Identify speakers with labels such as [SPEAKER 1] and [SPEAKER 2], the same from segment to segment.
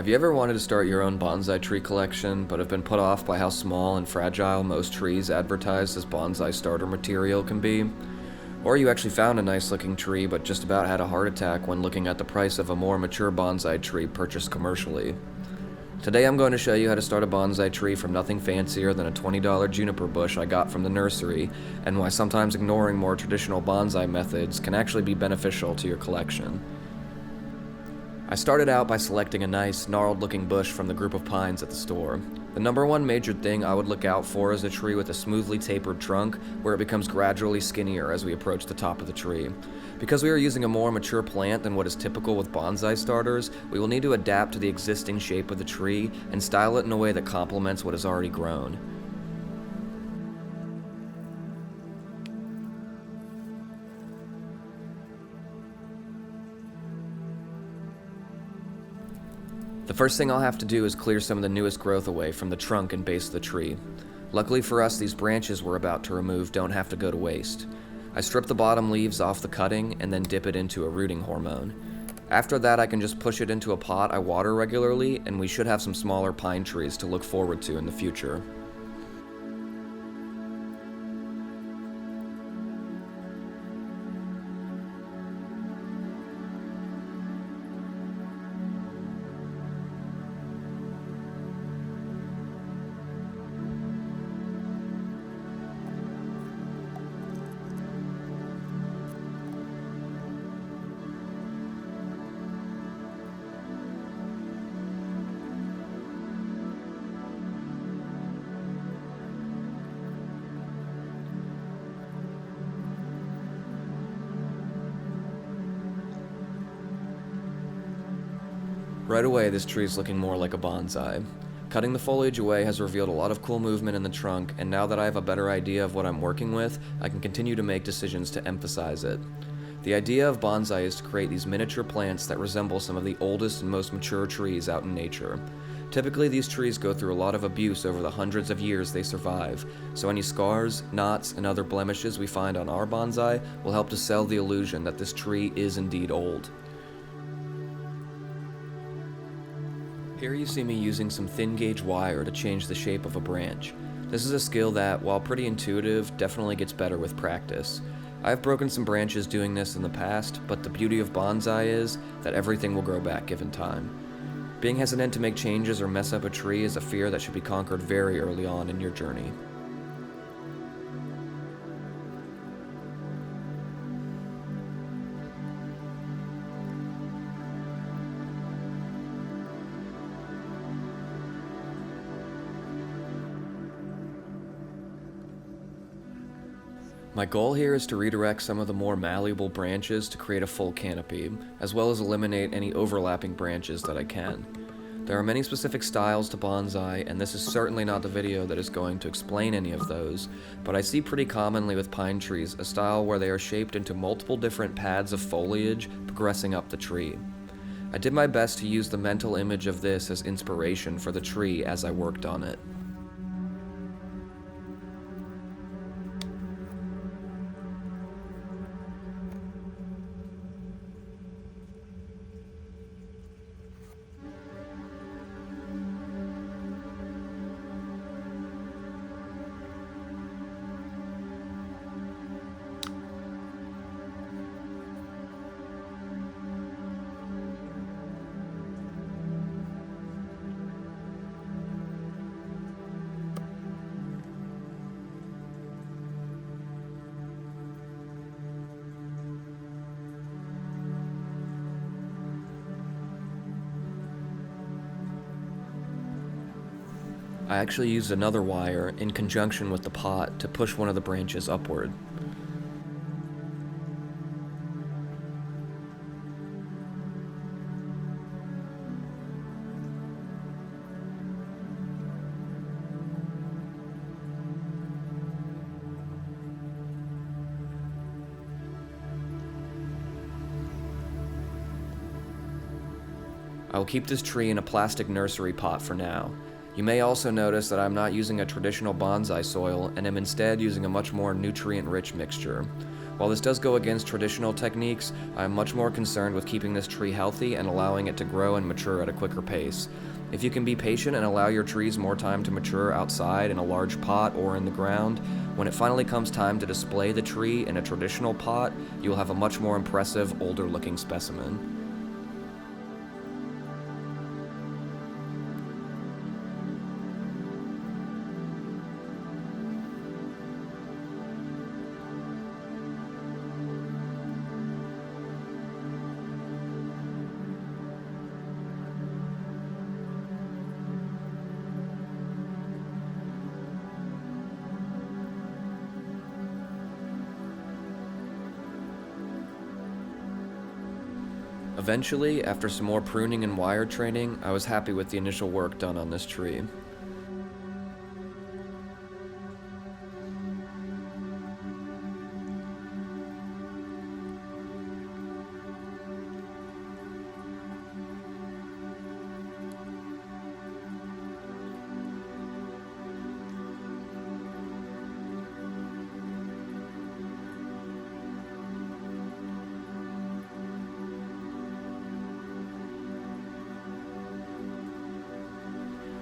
[SPEAKER 1] Have you ever wanted to start your own bonsai tree collection, but have been put off by how small and fragile most trees advertised as bonsai starter material can be? Or you actually found a nice looking tree but just about had a heart attack when looking at the price of a more mature bonsai tree purchased commercially? Today I'm going to show you how to start a bonsai tree from nothing fancier than a $20 juniper bush I got from the nursery, and why sometimes ignoring more traditional bonsai methods can actually be beneficial to your collection. I started out by selecting a nice, gnarled-looking bush from the group of pines at the store. The number one major thing I would look out for is a tree with a smoothly tapered trunk, where it becomes gradually skinnier as we approach the top of the tree. Because we are using a more mature plant than what is typical with bonsai starters, we will need to adapt to the existing shape of the tree and style it in a way that complements what has already grown. The first thing I'll have to do is clear some of the newest growth away from the trunk and base of the tree. Luckily for us, these branches we're about to remove don't have to go to waste. I strip the bottom leaves off the cutting and then dip it into a rooting hormone. After that, I can just push it into a pot I water regularly, and we should have some smaller pine trees to look forward to in the future. Right away, this tree is looking more like a bonsai. Cutting the foliage away has revealed a lot of cool movement in the trunk, and now that I have a better idea of what I'm working with, I can continue to make decisions to emphasize it. The idea of bonsai is to create these miniature plants that resemble some of the oldest and most mature trees out in nature. Typically, these trees go through a lot of abuse over the hundreds of years they survive, so any scars, knots, and other blemishes we find on our bonsai will help to sell the illusion that this tree is indeed old. Here you see me using some thin gauge wire to change the shape of a branch. This is a skill that, while pretty intuitive, definitely gets better with practice. I've broken some branches doing this in the past, but the beauty of bonsai is that everything will grow back given time. Being hesitant to make changes or mess up a tree is a fear that should be conquered very early on in your journey. My goal here is to redirect some of the more malleable branches to create a full canopy, as well as eliminate any overlapping branches that I can. There are many specific styles to bonsai, and this is certainly not the video that is going to explain any of those, but I see pretty commonly with pine trees a style where they are shaped into multiple different pads of foliage progressing up the tree. I did my best to use the mental image of this as inspiration for the tree as I worked on it. I actually used another wire in conjunction with the pot to push one of the branches upward. I will keep this tree in a plastic nursery pot for now. You may also notice that I'm not using a traditional bonsai soil and am instead using a much more nutrient-rich mixture. While this does go against traditional techniques, I am much more concerned with keeping this tree healthy and allowing it to grow and mature at a quicker pace. If you can be patient and allow your trees more time to mature outside in a large pot or in the ground, when it finally comes time to display the tree in a traditional pot, you will have a much more impressive, older looking specimen. Eventually, after some more pruning and wire training, I was happy with the initial work done on this tree.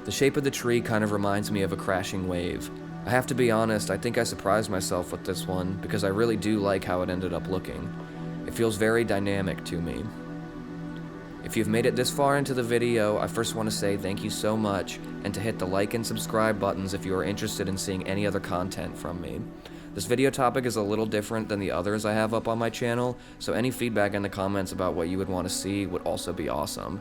[SPEAKER 1] The shape of the tree kind of reminds me of a crashing wave. I have to be honest, I think I surprised myself with this one because I really do like how it ended up looking. It feels very dynamic to me. If you've made it this far into the video, I first want to say thank you so much, and to hit the like and subscribe buttons if you are interested in seeing any other content from me. This video topic is a little different than the others I have up on my channel, so any feedback in the comments about what you would want to see would also be awesome.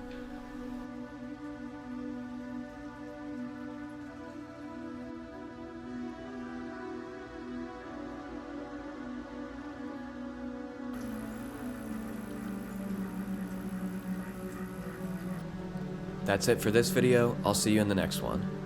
[SPEAKER 1] That's it for this video. I'll see you in the next one.